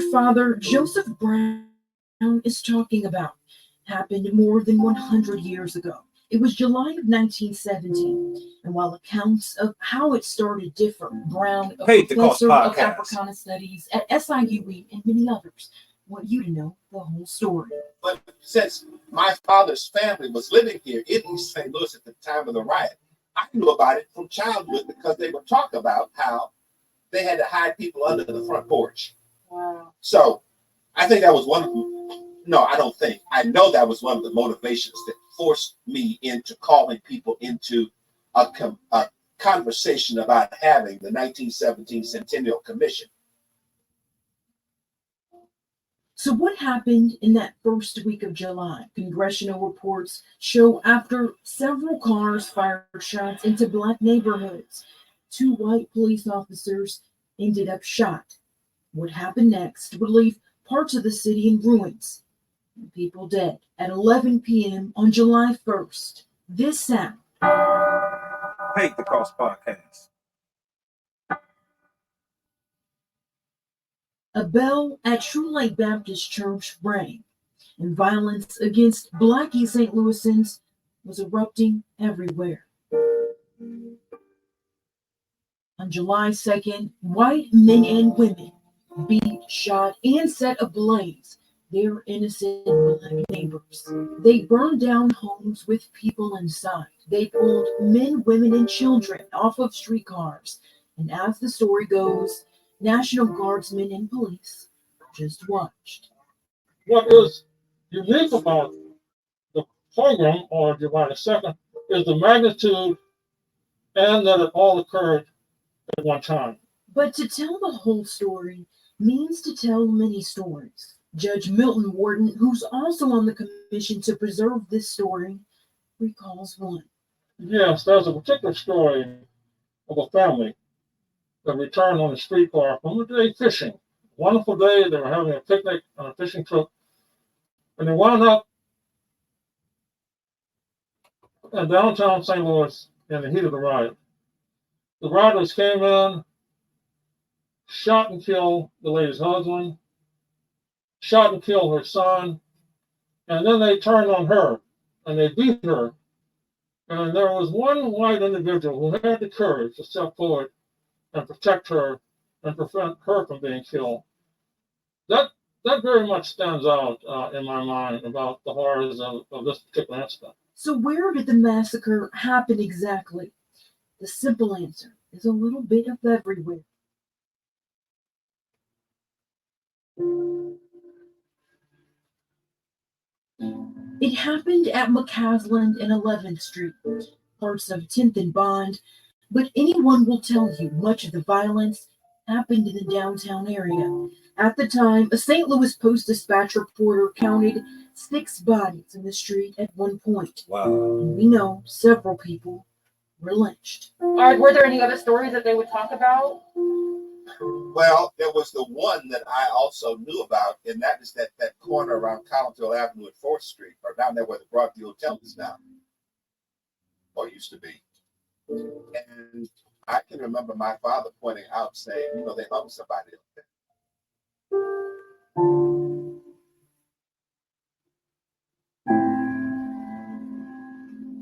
what Father Joseph Brown is talking about happened more than 100 years ago. It was July of 1917, and while accounts of how it started differ, Brown, a professor of Africana Studies at SIUE, and many others want you to know the whole story. But since my father's family was living here in East St. Louis at the time of the riot, I knew about it from childhood because they would talk about how they had to hide people under the front porch. Wow. So I think that was one of them. No, I don't think. I know that was one of the motivations that forced me into calling people into a conversation about having the 1917 Centennial Commission. So what happened in that first week of July? Congressional reports show after several cars fired shots into Black neighborhoods, 2 white police officers ended up shot. What happened next would leave parts of the city in ruins and people dead. At 11 p.m. on July 1st, this sound. Paiddacostpodcast. A bell at True Light Baptist Church rang, and violence against Black East St. Louisans was erupting everywhere. On July 2nd, white men and women beat, shot, and set ablaze their innocent Black neighbors. They burned down homes with people inside. They pulled men, women, and children off of streetcars. And as the story goes, National Guardsmen and police just watched. What is unique about the program, or July the 2nd, is the magnitude and that it all occurred at one time. But to tell the whole story means to tell many stories. Judge Milton Wharton, who's also on the commission to preserve this story, recalls one. Yes, there's a particular story of a family that returned on a streetcar from a day fishing. Wonderful day, they were having a picnic on a fishing trip, and they wound up in downtown St. Louis in the heat of the riot. The rioters came in, shot and killed the lady's husband, shot and killed her son, and then they turned on her and they beat her. And there was one white individual who had the courage to step forward and protect her and prevent her from being killed. That very much stands out in my mind about the horrors of this particular incident. So where did the massacre happen exactly? The simple answer is a little bit of everywhere. It happened at McCaslin and 11th Street, parts of 10th and Bond, but anyone will tell you much of the violence happened in the downtown area. At the time, a St. Louis Post-Dispatch reporter counted 6 bodies in the street at one point. Wow. And we know several people were lynched. Were there any other stories that they would talk about? Well, there was the one that I also knew about, and that is that corner around Collinsville Avenue and 4th Street, or down there where the Broadview Hotel is now, or used to be. And I can remember my father pointing out, saying, they hung somebody up there.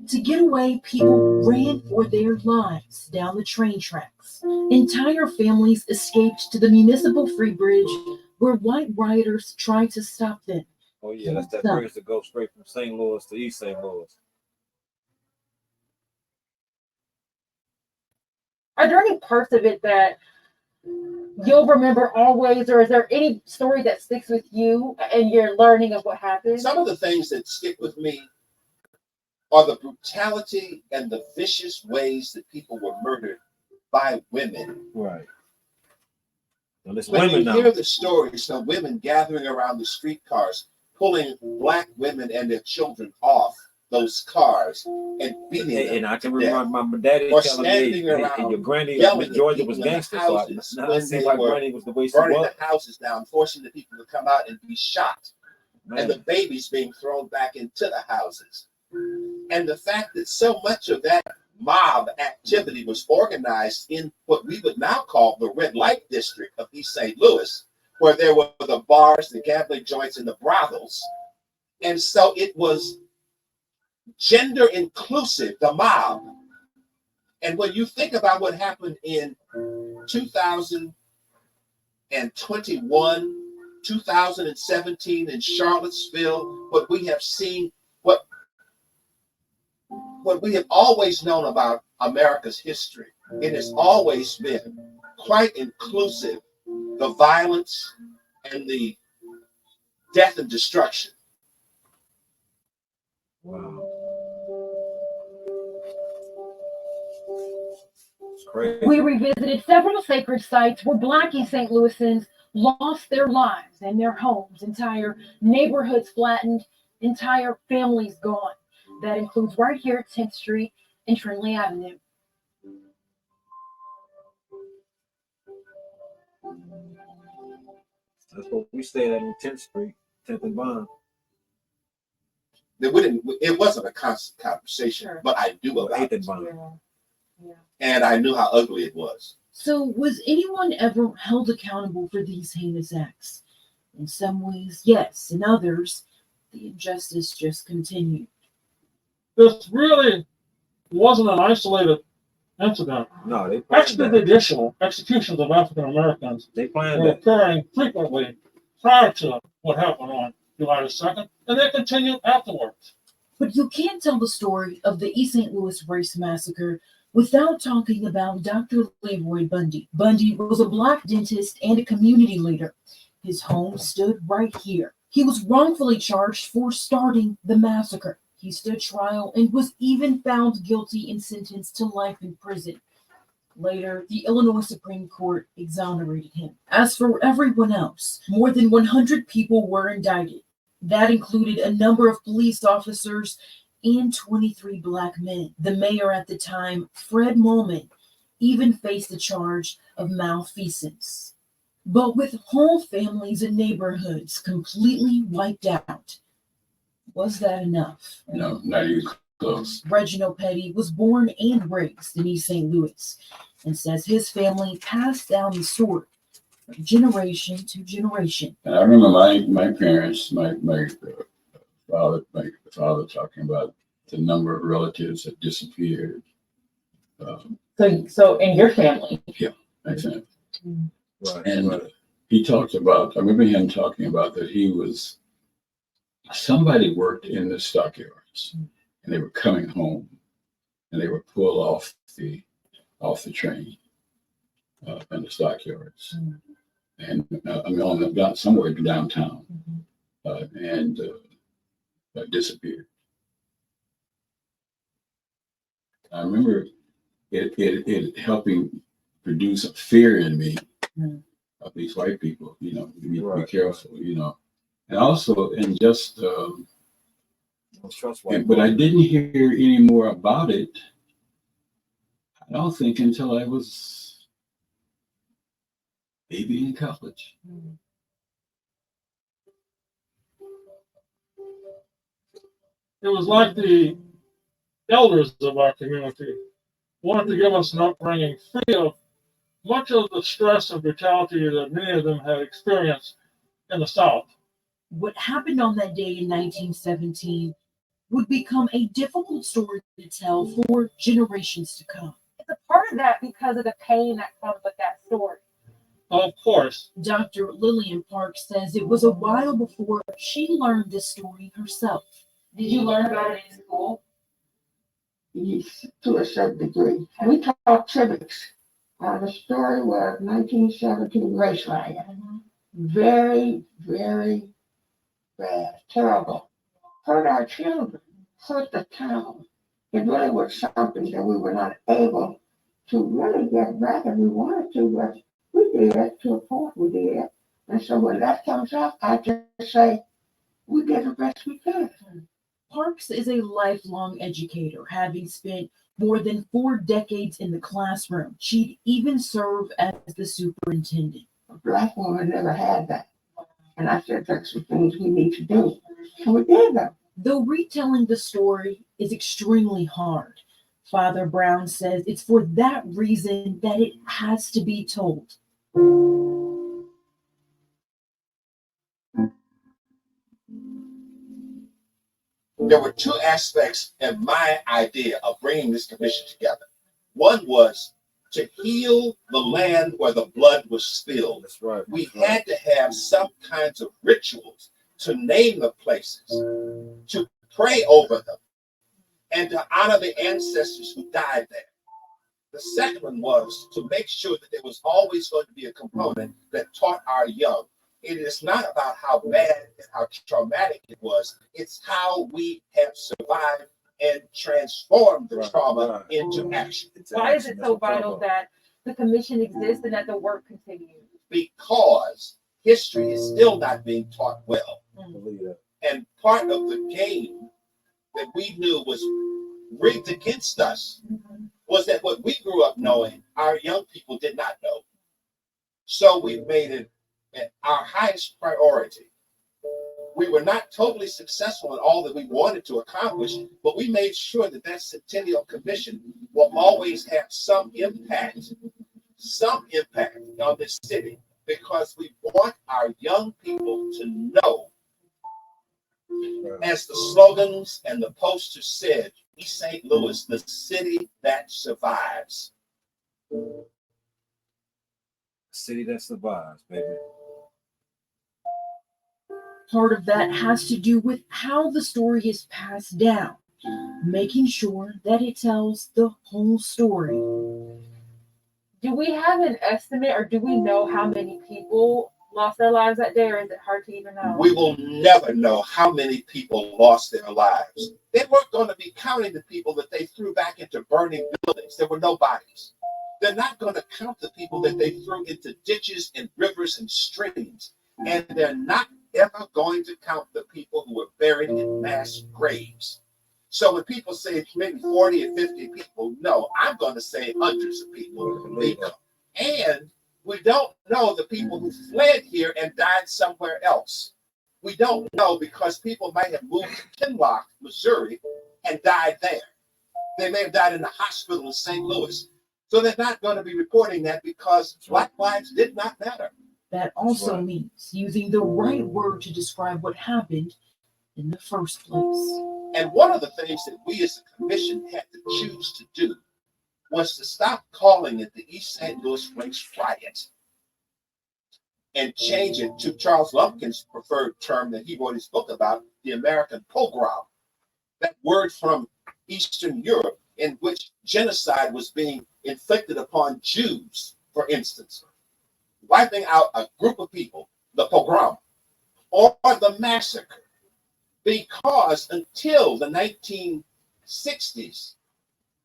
To get away, people ran for their lives down the train tracks. Entire families escaped to the Municipal Free Bridge, where white rioters tried to stop them. Oh yeah, that's that bridge that goes straight from St. Louis to East St. Louis. Are there any parts of it that you'll remember always, or is there any story that sticks with you and your learning of what happened? Some of the things that stick with me are the brutality and the vicious ways that people were murdered by women. Right. Well, it's when women you now. hear the stories of women gathering around the streetcars, pulling Black women and their children off those cars and beating them. And I can remember my daddy or telling me, standing around and your granny, yelling Georgia at was people in the gangster, so houses I when see they why were granny was the way she burning was. the houses down, forcing the people to come out and be shot, Man. and the babies being thrown back into the houses. And the fact that so much of that mob activity was organized in what we would now call the red light district of East St. Louis, where there were the bars, the gambling joints, and the brothels. And so it was gender inclusive, the mob. And when you think about what happened in 2021, 2017 in Charlottesville, what we have seen, what we have always known about America's history, it has always been quite inclusive, the violence and the death and destruction. Wow. It's crazy. We revisited several sacred sites where Black East St. Louisans lost their lives and their homes, entire neighborhoods flattened, entire families gone. That includes right here at 10th Street and Trinley Avenue. That's what we stayed at on 10th Street, 10th and Bond. It wasn't a constant conversation, Sure. but I knew about 8th it. and Bond. Yeah. And I knew how ugly it was. So, was anyone ever held accountable for these heinous acts? In some ways, yes. In others, the injustice just continued. This really wasn't an isolated incident. No, they planned that. Extrajudicial executions of African Americans They planned were that. occurring frequently prior to what happened on July the 2nd, and they continued afterwards. But you can't tell the story of the East St. Louis Race Massacre without talking about Dr. Leroy Bundy. Bundy was a Black dentist and a community leader. His home stood right here. He was wrongfully charged for starting the massacre. He stood trial and was even found guilty and sentenced to life in prison. Later, the Illinois Supreme Court exonerated him. As for everyone else, more than 100 people were indicted. That included a number of police officers and 23 Black men. The mayor at the time, Fred Mollman, even faced the charge of malfeasance. But with whole families and neighborhoods completely wiped out, was that enough? No, not even close. Reginald Petty was born and raised in East St. Louis and says his family passed down the sword from generation to generation. And I remember my parents, my father talking about the number of relatives that disappeared. So in your family, I think. Right. And right. he talked about, I remember him talking about that somebody worked in the stockyards and they were coming home and they were pulled off the train in the stockyards. And somewhere downtown and disappeared. I remember it helping produce a fear in me of these white people, be careful, and also Don't trust white but I folks. didn't hear any more about it. I don't think until I was maybe in college. It was like the elders of our community wanted to give us an upbringing free of much of the stress and brutality that many of them had experienced in the South. What happened on that day in 1917 would become a difficult story to tell for generations to come. it's a part of that because of the pain that comes with that story. Of course, Dr. Lillian Parks says it was a while before she learned this story herself. Did you learn about it in school? Yes, to a certain degree. We taught civics. The story was 1917 race riot. Very, very bad, terrible. Hurt our children, hurt the town. It really was something that we were not able to really get back if we wanted to, but we did to a point, we did. And so when that comes up, I just say, we did the best we could. Parks is a lifelong educator, having spent more than 4 decades in the classroom. She'd even served as the superintendent. A Black woman never had that. And I said, that's the things we need to do. And we did them. Though retelling the story is extremely hard, Father Brown says it's for that reason that it has to be told. There were two aspects in my idea of bringing this commission together. One was to heal the land where the blood was spilled. That's right. We had to have some kinds of rituals to name the places, to pray over them, and to honor the ancestors who died there. The second one was to make sure that there was always going to be a component that taught our young. It is not about how bad and how traumatic it was. It's how we have survived and transformed the trauma into action. Why is it so vital that the commission exists and that the work continues? Because history is still not being taught well. Believe that. And part of the game that we knew was rigged against us was that what we grew up knowing, our young people did not know. So we made it our highest priority. We were not totally successful in all that we wanted to accomplish, but we made sure that that Centennial Commission will always have some impact on this city, because we want our young people to know, as the slogans and the posters said, East St. Louis, the city that survives. City that survives, baby. Part of that has to do with how the story is passed down, making sure that it tells the whole story. Do we have an estimate, or do we know how many people lost their lives that day, or is it hard to even know? We will never know how many people lost their lives. They weren't going to be counting the people that they threw back into burning buildings. There were no bodies. They're not going to count the people that they threw into ditches and rivers and streams. And they're not ever going to count the people who were buried in mass graves. So when people say maybe 40 or 50 people, no, I'm going to say hundreds of people. And we don't know the people who fled here and died somewhere else. We don't know, because people might have moved to Kinloch, Missouri, and died there. They may have died in the hospital in St. Louis. So they're not going to be reporting that, because Black lives did not matter. That also means using the right word to describe what happened in the first place. And one of the things that we as a commission had to choose to do was to stop calling it the East St. Louis Race Riot and change it to Charles Lumpkin's preferred term that he wrote his book about, the American pogrom. That word from Eastern Europe, in which genocide was being inflicted upon Jews, for instance. Wiping out a group of people, the pogrom, or the massacre. Because until the 1960s,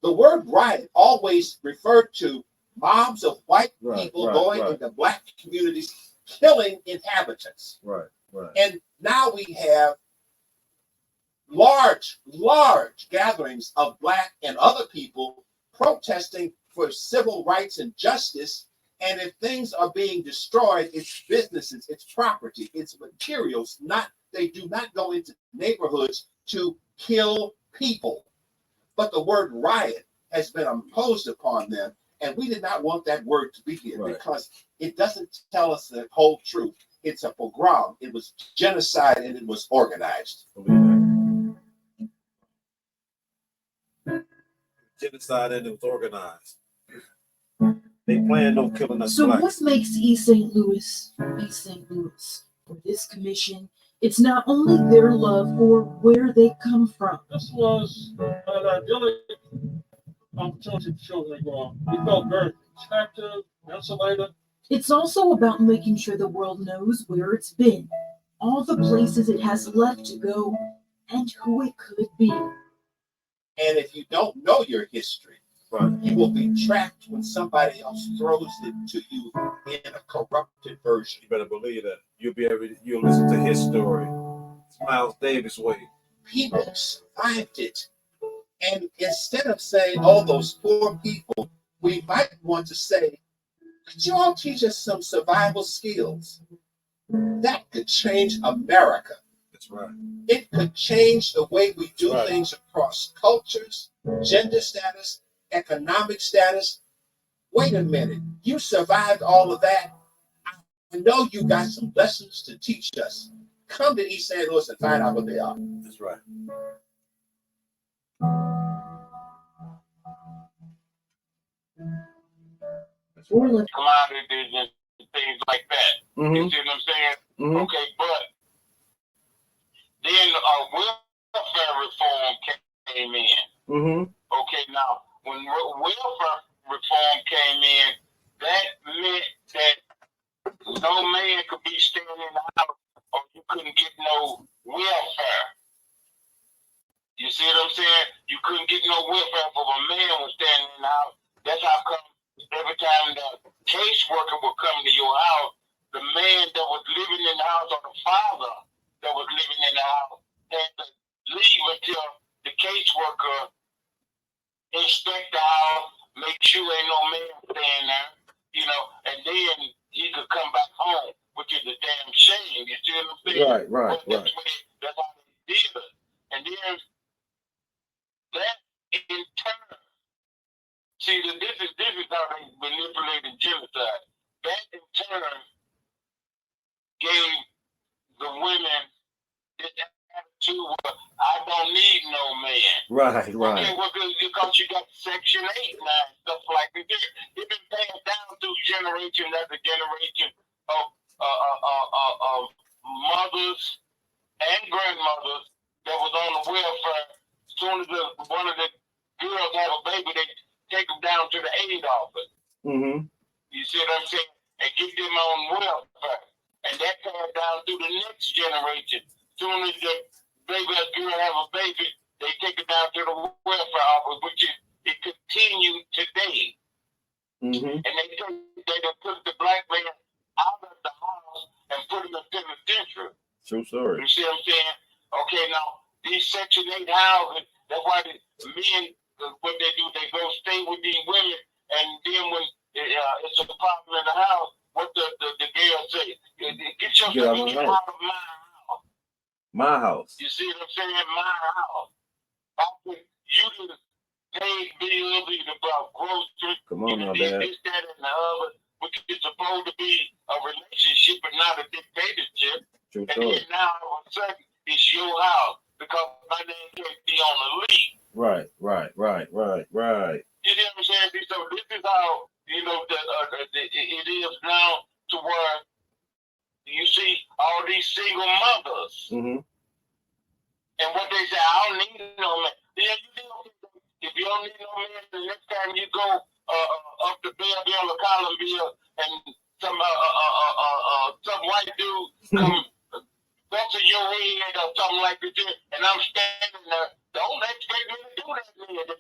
the word riot always referred to mobs of white people going into Black communities, killing inhabitants. And now we have large gatherings of Black and other people protesting for civil rights and justice. And if things are being destroyed, it's businesses, it's property, it's materials. They do not go into neighborhoods to kill people. But the word riot has been imposed upon them, and we did not want that word to be here because it doesn't tell us the whole truth. It's a pogrom. It was genocide, and it was organized. Genocide, and it was organized. They planned on killing us. So Blacks. what makes East St. Louis East St. Louis? For this commission, it's not only their love for where they come from. This was an idyllic opportunity for children to grow up. We felt very protected, insulated. It's also about making sure the world knows where it's been, all the places it has left to go, and who it could be. And if you don't know your history, you will be trapped when somebody else throws it to you in a corrupted version. You better believe that. You'll listen to his story. It's Miles Davis' way. People survived it. And instead of saying, oh, those poor people, we might want to say, could you all teach us some survival skills? That could change America. That's right. It could change the way we do things across cultures, gender status, economic status. Wait a minute, you survived all of that. I know you got some lessons to teach us. Come to East St. Louis and find out what they are. That's right. or commodities and things like that. You see what I'm saying? Okay, but then welfare reform came in. Okay, now when welfare reform came in, that meant that no man could be staying in the house, or you couldn't get no welfare. You see what I'm saying? You couldn't get no welfare if a man was standing in the house. That's how come every time the caseworker would come to your house, the man that was living in the house or the father that was living in the house had to leave until the caseworker inspect the house, make sure ain't no man staying there, you know, and then he could come back home, which is a damn shame. You see what I'm saying? Right. That's how they did it. And then that in turn, see, this is how they manipulated genocide. That in turn gave the women this attitude where I don't need no man. Right. Okay, well, because you got Section 8 now and stuff like that. It's been passed down through generation after generation of mothers and grandmothers that was on the welfare. As soon as one of the girls have a baby, they take them down to the aid office. You see what I'm saying? And get them on welfare. And that passed down through the next generation. As soon as the girl have a baby, they take it down to the welfare office, which is it continued today. And they took the black man out of the house and put him in penitentiary. True story. You see what I'm saying? Okay, now these Section 8 houses, that's why the men, what they do, they go stay with these women, and then when it's a problem in the house, what the girl say? Get yourself out of my house. My house. You see what I'm saying? My house. After you done paid bills, either about groceries, Come on now, this, Dad. that, and the other, which is supposed to be a relationship and not a dictatorship. True And story. then now all of a sudden it's your house because my name can't be on the lease. Right. You see what I'm saying? So this is how, you know, it is now to where you see all these single mothers. And what they say, I don't need no man. Yeah, if you don't need no man, the next time you go up to Belleville or Columnville and some white dude come to your head or something like that, and I'm standing there, don't expect me to do that, man. If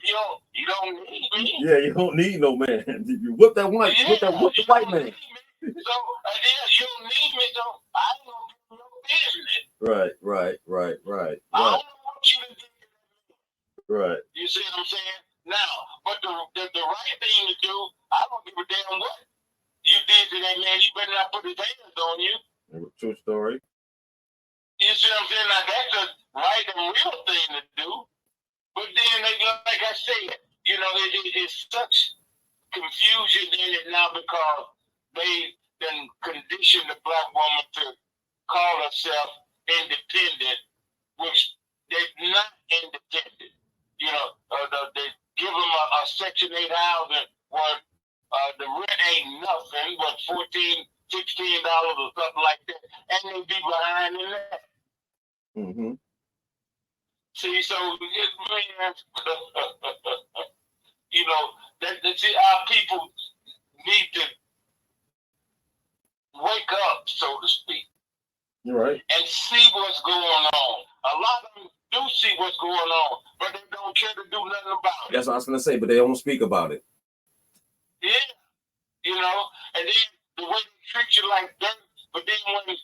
you don't need me. Yeah, you don't need no man. You whip that white, whip the white man. So you don't need me, so I ain't gonna do no business. Right. I don't want you to do that. Right. You see what I'm saying? Now, but the right thing to do, I don't give a damn what you did to that man. He better not put his hands on you. True story. You see what I'm saying? Now, that's the right and real thing to do. But then, like I said, you know, it's such confusion in it now because they then condition the black woman to call herself independent, which they're not independent. You know, they give them a Section 8 housing where the rent ain't nothing, but $14, $16 or something like that, and they be behind in that. See, so man, you know, see, our people need to wake up, so to speak. You're right. And see what's going on. A lot of them do see what's going on, but they don't care to do nothing about it. That's what I was gonna say, but they don't speak about it. Yeah, you know, and then the way they treat you like dirt, but then when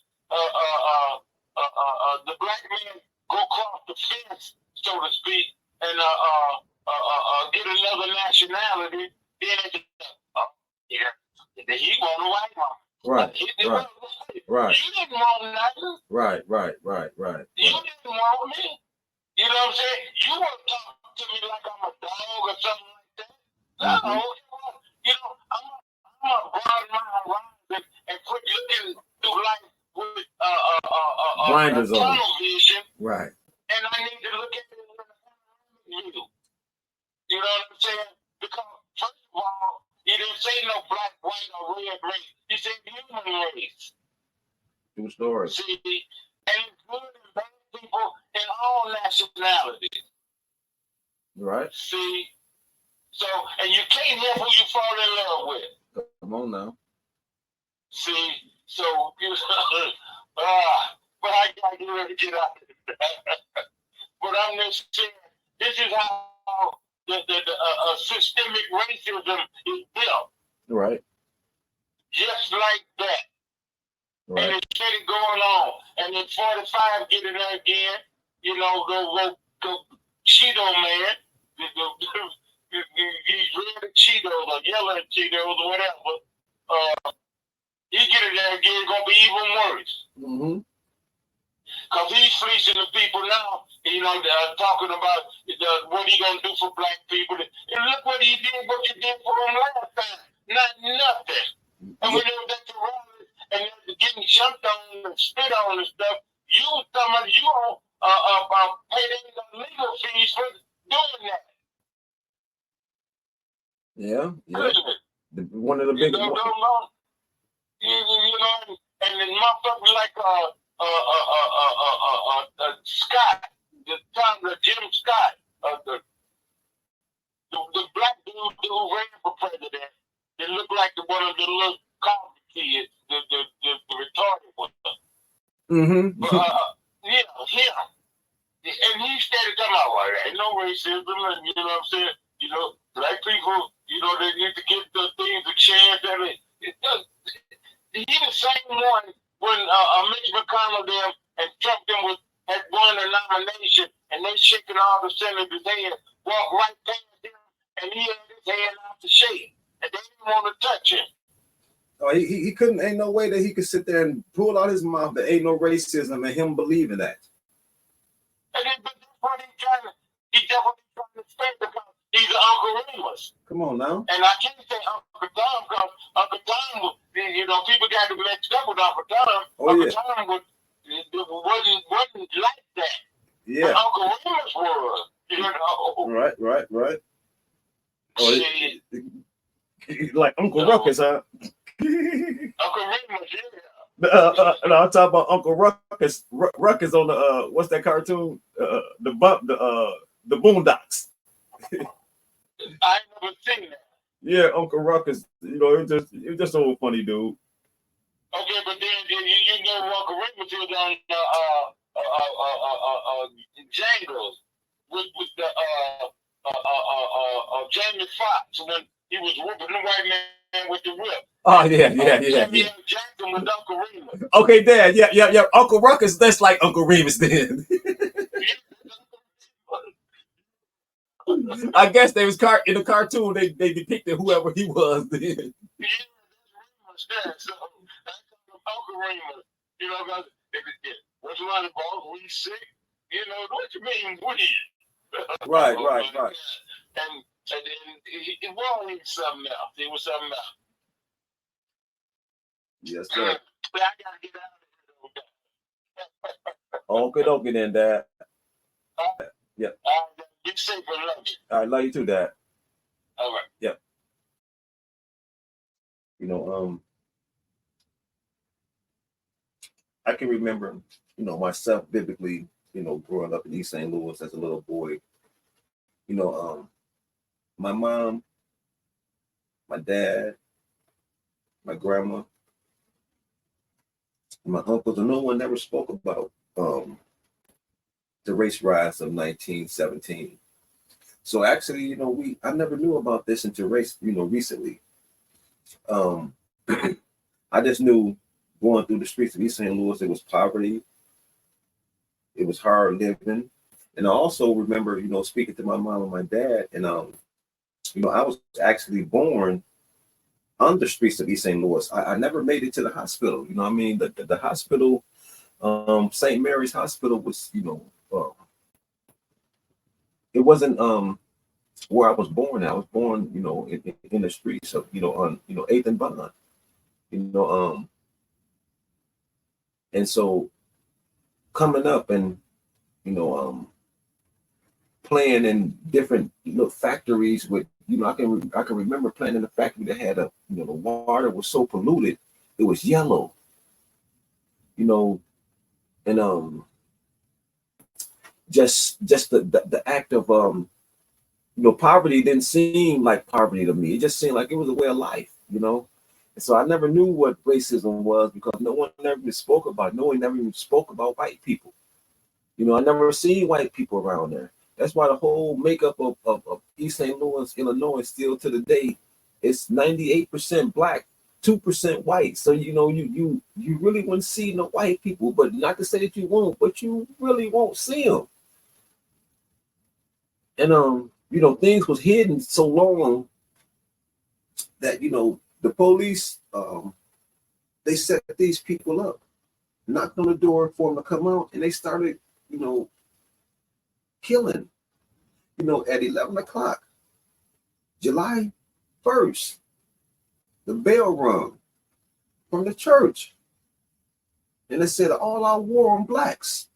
the black man go across the fence, so to speak, and get another nationality, then it's he want a white woman. Right. You didn't want nothing. Right. You didn't want me. You know what I'm saying? You want to talk to me like I'm a dog or something like that. No, you know, I'm gonna broaden my horizon and quit looking through life with blinders on. tunnel vision. Right. And I need to look at it with you. You know what I'm saying? Because first of all, he didn't say no black, white, one race. True story. See, and it's good and bad people in all nationalities. Right. See, so, and you can't help who you fall in love with. Come on now. See, so, but I gotta get ready to get out of here. But I'm just saying, this is how the systemic racism is built. Right. Just like that. Right. And it's steady going on. And then 45 get in there again, you know, the Cheeto man, these red Cheetos or yellow Cheetos or whatever, he get in there again, it's gonna be even worse. Mm-hmm. Because he's fleecing the people now, you know, talking about what he gonna do for black people. And look what he did, what you did for him last time. Not nothing. And when they were at the rally and they were getting jumped on and spit on and stuff, you pay them legal fees for doing that. Yeah. Yeah. One of the big. You know, and the motherfuckers like Scott, Jim Scott, the black dude who ran for president. They look like one of the little college kids, the retarded one. Mm-hmm. Yeah, him. And he started talking about, well, there ain't no racism, and you know what I'm saying? You know, black people, you know, they need to give the things a chance. He the same one when Mitch McConnell them and Trump them had won a nomination, and they shaking all the senators' hands, walk right past him, and he had his hand out to shake, and they didn't want to touch him. Oh, he couldn't. Ain't no way that he could sit there and pull out his mouth. There ain't no racism, and him believing that. And then, but that's what he definitely trying to say because he's an Uncle Remus. Come on now. And I can't say Uncle Tom because Uncle Tom, you know, people got to mixed up with Uncle Tom. Oh, Uncle yeah. Tom wasn't like that. Yeah. But Uncle Remus was, you know. Right. Oh, See, like Uncle Ruckus, huh? Uncle Remus, yeah. No, I'm talking about Uncle Ruckus. Ruckus on the what's that cartoon? The Boondocks. I ain't never seen that. Yeah, Uncle Ruckus. You know, it was just so funny, dude. Okay, but then you know Uncle Remus was on Jangles with the Jamie Foxx when he was whooping the white man with the whip. Oh yeah. Samuel Jackson was Uncle Remus. Okay, Dad. Yeah. Uncle Ruckus. That's like Uncle Remus then. I guess they was in the cartoon. They depicted whoever he was then. Yeah, that's Remus there. So that's Uncle Remus. You know, what's wrong with boss? We sick? You know, what you mean we? Right. And then it was something else. It was something else. Yes, sir. But I gotta get out of here. Okay, then, Dad. Yep. Be safe and love you. All right, love you too, Dad. All right. Yep. You know, I can remember, you know, myself vividly, you know, growing up in East St. Louis as a little boy. You know, my mom, my dad, my grandma, my uncles, and no one never spoke about the race riots of 1917. So actually, you know, I never knew about this until recently. I just knew going through the streets of East St. Louis, it was poverty, it was hard living. And I also remember, you know, speaking to my mom and my dad, and you know, I was actually born on the streets of East St. Louis. I never made it to the hospital. You know what I mean? The hospital, St. Mary's Hospital was, you know, it wasn't where I was born. I was born, you know, in the streets of, you know, on, you know, 8th and Bond. You know, and so coming up and, you know, playing in different little factories with, you know, I can remember playing in a factory that had you know, the water was so polluted it was yellow, you know, and just the act of poverty didn't seem like poverty to me. It just seemed like it was a way of life, you know. And so I never knew what racism was because no one ever even spoke about it. No one never even spoke about white people. You know, I never seen white people around there. That's why the whole makeup of East St. Louis, Illinois, still to the day, it's 98% black, 2% white. So you know, you really wouldn't see no white people, but not to say that you won't, but you really won't see them. And you know, things was hidden so long that the police they set these people up, knocked on the door for them to come out, and they started, killing. At 11 o'clock, July 1st, the bell rung from the church, and it said all our war on blacks.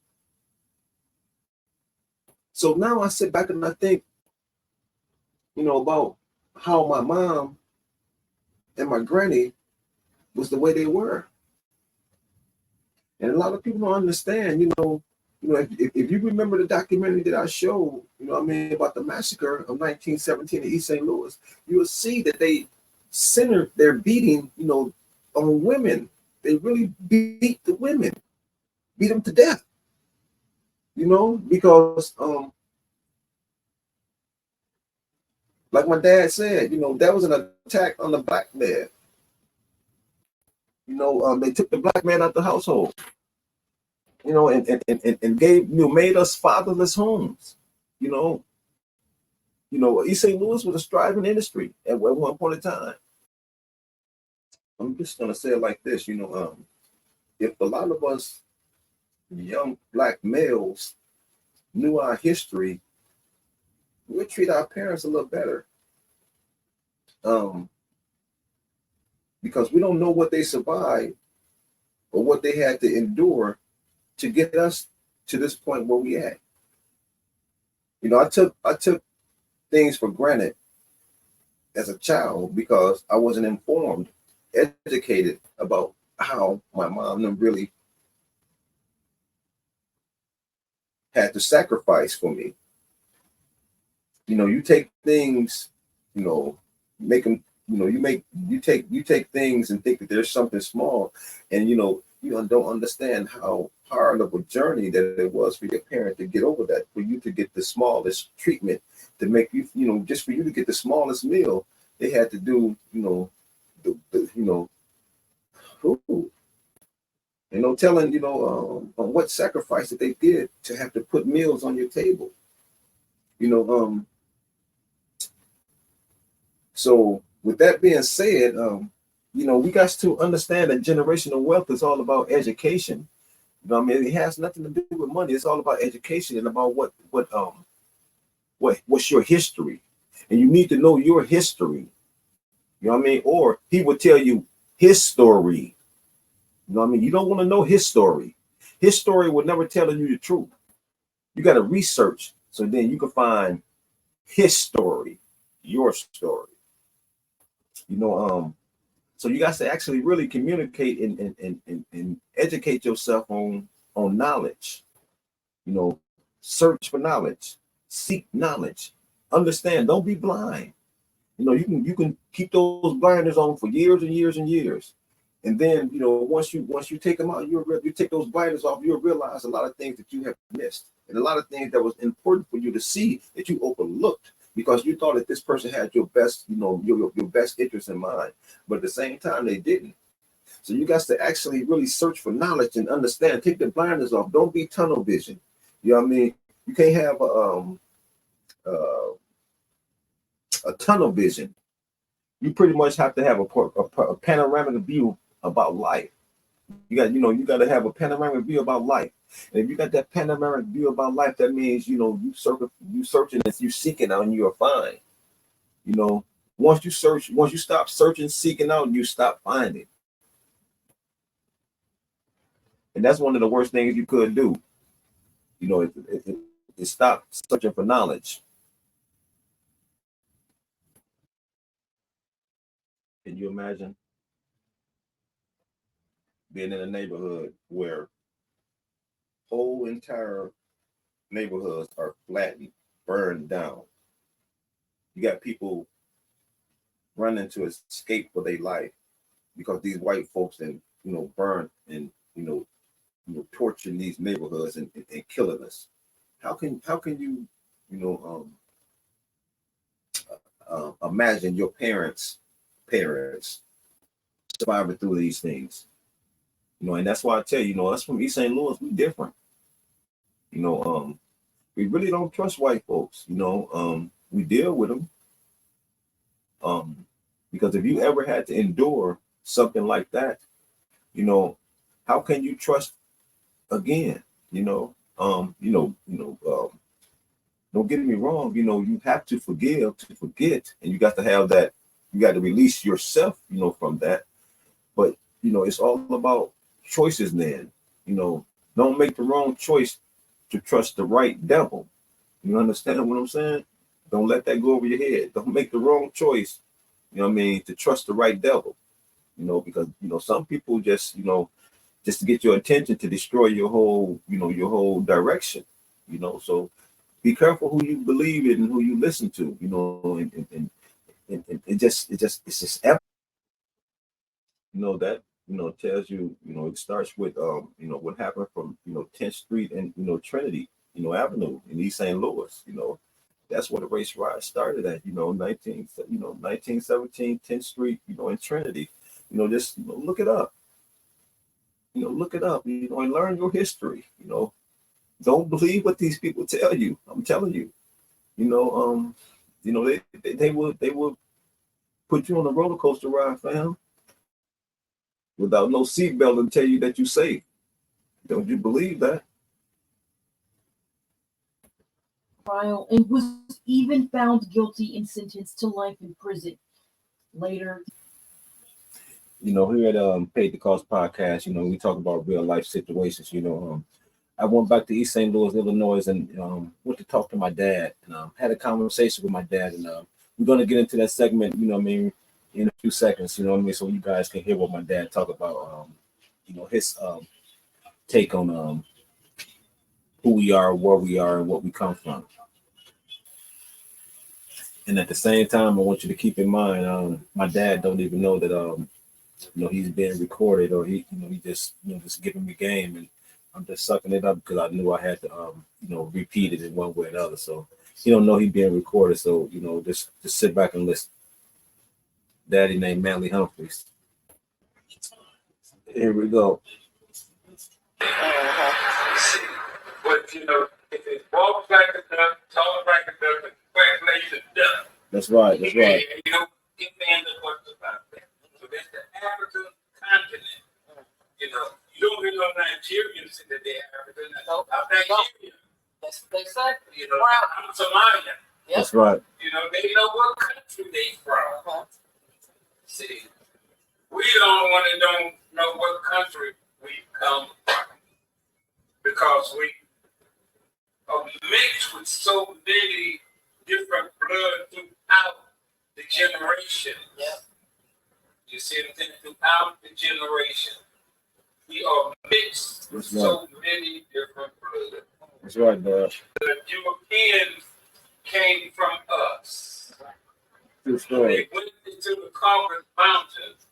So now I sit back and I think, about how my mom and my granny was the way they were. And a lot of people don't understand, if you remember the documentary that I showed, about the massacre of 1917 in East St. Louis, you will see that they centered their beating, on women. They really beat the women, beat them to death, because like my dad said, that was an attack on the black man. They took the black man out the household, and gave, made us fatherless homes, East St. Louis was a striving industry at one point in time. I'm just gonna say it like this, if a lot of us young black males knew our history, we would treat our parents a little better. Because we don't know what they survived or what they had to endure to get us to this point where we at. I took things for granted as a child because I wasn't informed, educated about how my mom really had to sacrifice for me. You take things, make them, you take things and think that there's something small, and you don't understand how hard of a journey that it was for your parent to get over that, for you to get the smallest treatment, to make you, just for you to get the smallest meal, they had to do, telling, on what sacrifice that they did to have to put meals on your table. So with that being said, we got to understand that generational wealth is all about education. It has nothing to do with money. It's all about education and about what's your history. And you need to know your history. Or he would tell you his story. You don't want to know his story. His story would never tell you the truth. You got to research so then you can find his story, your story. So you got to actually really communicate and educate yourself on knowledge. Search for knowledge, seek knowledge, understand. Don't be blind. You can keep those blinders on for years and years and years, and then once you take them out, you take those blinders off, you'll realize a lot of things that you have missed, and a lot of things that was important for you to see that you overlooked because you thought that this person had your best, your best interest in mind, but at the same time they didn't. So you got to actually really search for knowledge and understand. Take the blinders off. Don't be tunnel vision. You can't have a tunnel vision. You pretty much have to have a panoramic view about life. You got to have a panoramic view about life. And if you got that panoramic view about life, that means you searching and you seeking out, and you'll find. Once you stop searching, seeking out, you stop finding. And that's one of the worst things you could do. It stop searching for knowledge. Can you imagine? being in a neighborhood where whole entire neighborhoods are flattened, burned down. You got people running to escape for their life because these white folks and burn and torturing these neighborhoods and killing us. How can you imagine your parents surviving through these things? And that's why I tell you, us from East St. Louis, we different. We really don't trust white folks. We deal with them. Because if you ever had to endure something like that, how can you trust again? Don't get me wrong. You have to forgive, to forget, and you got to have that. You got to release yourself, from that. But it's all about choices. Then, don't make the wrong choice to trust the right devil. You understand what I'm saying? Don't let that go over your head. Don't make the wrong choice. To trust the right devil. Because some people just to get your attention to destroy your whole direction. So be careful who you believe in and who you listen to. And it's just that tells you. It starts with what happened from 10th Street and Trinity Avenue in East St. Louis. That's where the race riot started at, 1917, 10th Street, in Trinity. Just look it up. Look it up, and learn your history. Don't believe what these people tell you. I'm telling you. They would put you on a roller coaster ride, fam, without no seatbelt and tell you that you're safe. Don't you believe that? Trial and was even found guilty and sentenced to life in prison. Later, Here at Paiddacostpodcast, we talk about real life situations. I went back to East St. Louis, Illinois, and went to talk to my dad, and had a conversation with my dad, and we're gonna get into that segment, in a few seconds, so you guys can hear what my dad talk about, his take on who we are, where we are, and what we come from. And at the same time, I want you to keep in mind, my dad don't even know that he's being recorded, or he just giving me game, and I'm just sucking it up because I knew I had to repeat it in one way or another. So he don't know he's being recorded. So just sit back and listen. Daddy named Manley Humphreys. Here we go. But if it walks like a duck, talks like a duck, and quacks like a duck. That's right. That's right. Get fans of what's about that. So that's the African continent. You don't hear no Nigerians in the African. Nope. I'm Nigerian. That's exactly. I'm Somalian. Yep. That's right. They know what country they from. Uh-huh. See, we the only one that don't know what country we come from because we are mixed with so many different blood throughout the generation. Yep. You see what I'm saying? Throughout the generation, we are mixed with so many different blood. That's right, Dad. The Europeans came from us. True story. They went into the Caucasus Mountains.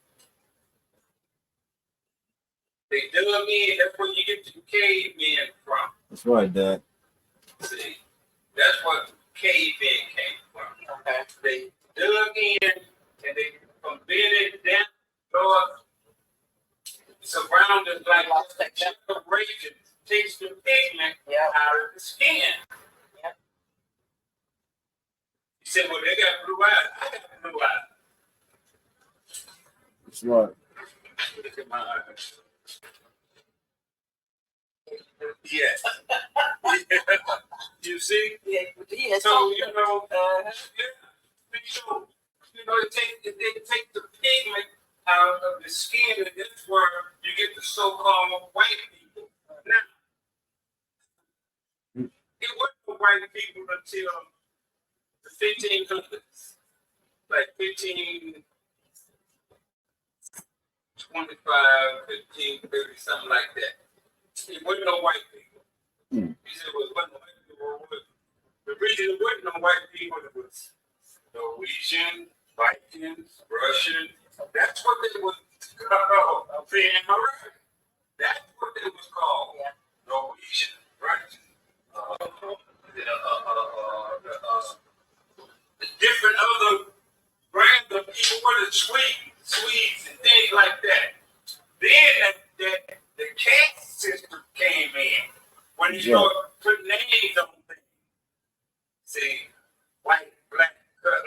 They dug in. That's where you get the cavemen from. That's right, Dad. See, that's what cavemen came from. Okay. They dug in and they from Bennett down north, surrounded like generation, takes the pigment out of the skin. Yep. He said, well, they got blue eyes. I got blue eyes. That's right. Look at my eyes. Yes. You see? Yeah. So, they take the pigment out of the skin, and that's where you get the so-called white people. Now, it wasn't white people until the 1500s, like 1520 25, 15, 30, something like that. It wasn't no white people. He said it wasn't no white people. The reason it wasn't no white people, it was Norwegian, Vikings, Russian. That's what they was called. I'm saying, am I right? That's what they was called. Yeah. Norwegian, Russian. The different other brands of people were the Swedes and things like that. Then the caste system came in when they started putting names on things. See, white, black, brown,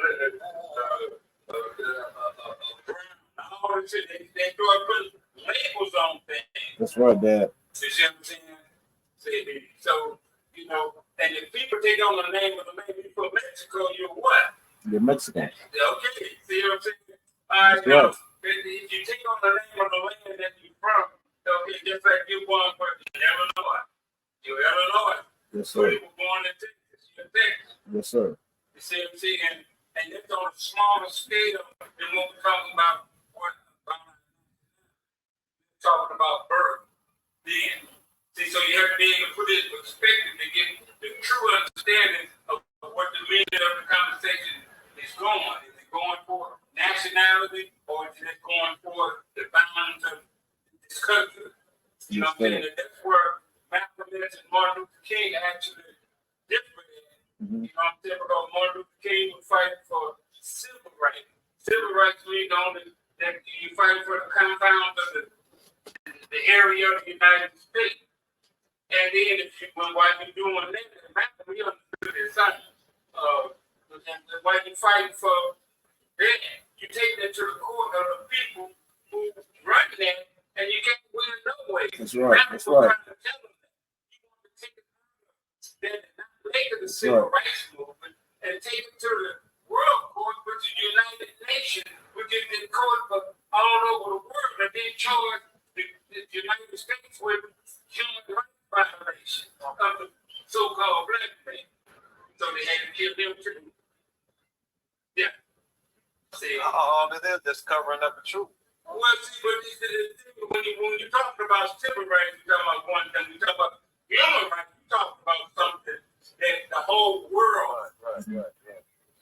all this shit. They started putting labels on things. That's right, Dad. You see what I'm saying? See, so, you know, and if people take on the name of the man, you put Mexico, you're what? You're Mexican. Okay, see what I'm saying? Now, if you take on the name of the land that you're from, okay, just like you born for Illinois. You're Illinois. Yes, So sir. you were born in Texas. You're Texas. Yes, sir. You see what I'm saying? And that's on a smaller scale than what we're talking about. Talking about birth. Then, see, so you have to be able to put it in perspective to get the true understanding of what the meaning of the conversation is going. Is it going for nationality or is it going for the bounds of this country? You know what I'm saying? And that's where Malcolm X and Martin Luther King actually different. You know what I'm saying? Because Martin Luther King was fighting for civil rights. Civil rights means only that you fight for the compounds of the area of the United States. And then if you, while you're doing that, Malcolm, he understood his son. And while you're fighting for that, you take that to the court of the people who run that, and you can't win no way. That's right. That's Malcolm right. trying to tell them that. You want to take it that not later the civil rights movement and take it to the world court, which is the United Nations, which is the court for all over the world, and they charge the United States with human rights violation of the so-called black man. So they had to kill him too. Yeah. See, they're just covering up the truth. well, see, but when you talk about civil rights, you talk about one thing. You talk about human rights, you talk about something that the whole world. Right. Yeah.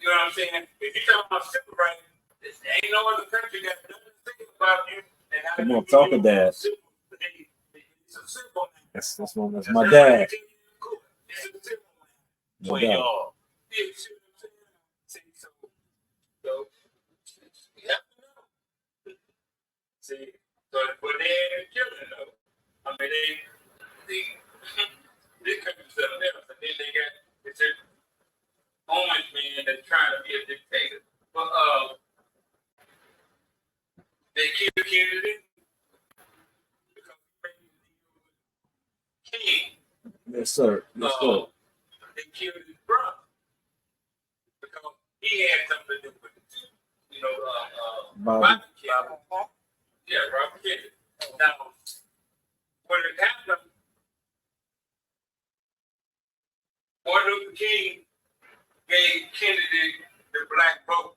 You know what I'm saying? If you talk about civil rights, there ain't no other country got nothing to say about you. And how Come you on, talk of that. It's a civil man. That's my dad. It's a civil man. No doubt. Yeah, you see what I'm saying? See, so you have to know. See, but they ain't killing though. I mean, they couldn't do something else, and then they got it's an orange man that's trying to be a dictator. But they killed Kennedy because King. Yes, sir. Yes, sir. They killed his brother because he had something to do with it too. You know, Robert Kennedy. Yeah, Robert Kennedy. Now, when it happened, Martin Luther King gave Kennedy the black vote.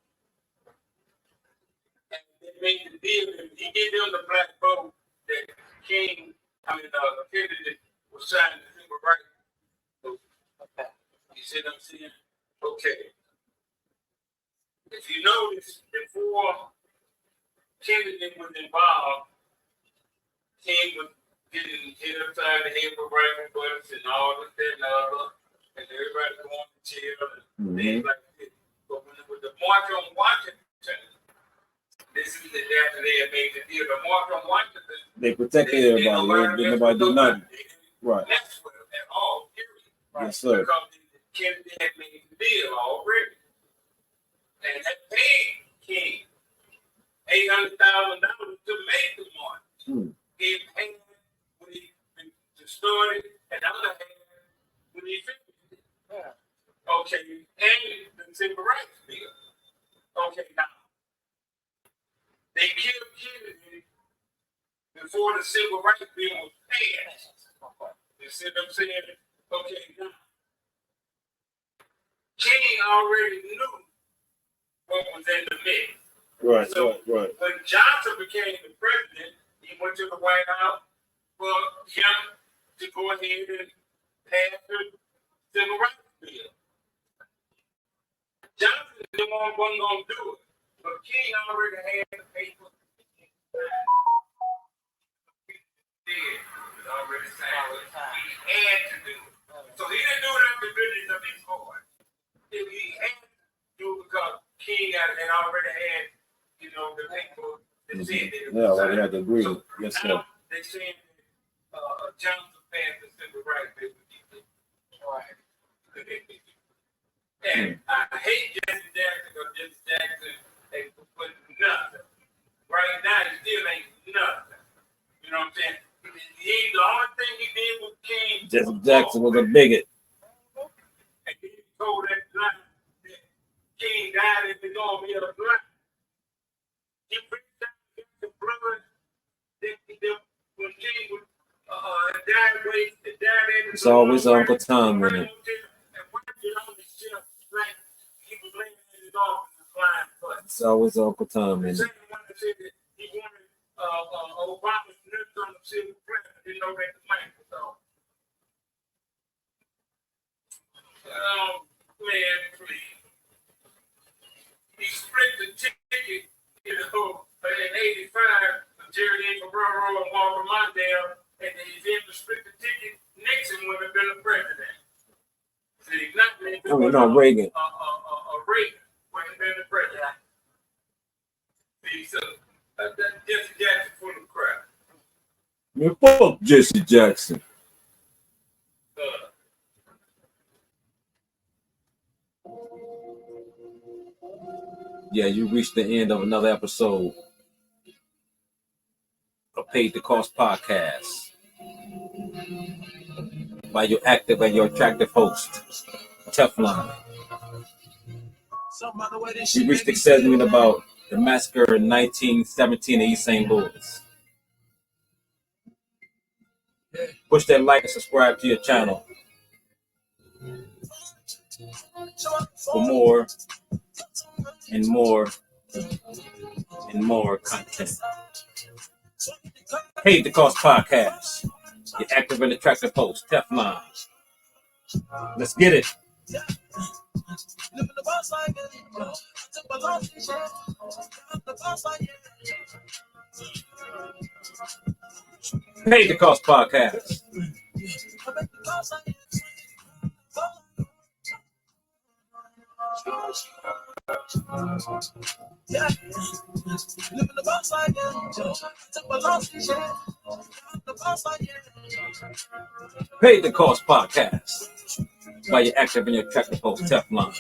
And they made the deal, and he gave them the black vote that Kennedy was signing the civil rights. You see what I'm saying? Okay. If you notice, before Kennedy was involved, King was getting hit upside the head with rifle bullets and all this, that, and the other, and everybody going to jail and things like this. But when it was the March on Washington, this is the after they had made the deal. The March on Washington, They protected everybody. Nobody did nothing. Right. That's what at all, period. Yes, sir. Because Kennedy had made the deal already. And that paid King $800,000 to make the march. He paid when he started, and the other hand when he finished it. Okay, and the civil rights bill. Okay, now they killed Kennedy before the civil rights bill was passed. You see what I'm saying? Okay, now King already knew what was in the mix. Right, So right. when Johnson became the president, he went to the White House for him to go ahead and pass the civil rights bill. Johnson the one wasn't going to do it, but King already had the paper. He already signed it. He had to do it. So he didn't do it out of the goodness of his heart. He had to do it because King had already had, you know, the paper that said that it was Yeah, signed. I had to agree. So Yes, sir. now they saying Johnson passed the civil rights bill. Right. And I hate Jesse Jackson because Jesse Jackson ain't put nothing. Right now, he still ain't nothing. You know what I'm saying? The only thing he did with King. Jesse Jackson was a bigot. And he told that blind that King died in the army of the blind. He brings down the blood that when King was died away, died in the It's always Uncle Tom in it. It's always Uncle Tom in it. He wanted Obama's nuts on the civil president. Didn't know that the man was on. Man, please. He split the ticket, you know, in '85, Jerry Ferraro and Walter Mondale, and he's in to split the ticket. Nixon would have been the president. See, not Nixon. Oh, no, Reagan. Reagan would have been the president. See, so that's Jesse Jackson for the crowd. Man, fuck Jesse Jackson. Yeah, you reached the end of another episode of Paid the Cost Podcast by your active and your attractive host, Teflon. We reached the segment about the massacre in 1917 in East St. Louis. Push that like and subscribe to your channel for more and more and more content. Paid the Cost Podcast. Your active and attractive host, Teflon. Let's get it. Paid the Cost Podcast. Paid the Cost Podcast by your active and your attractive host, Teflon.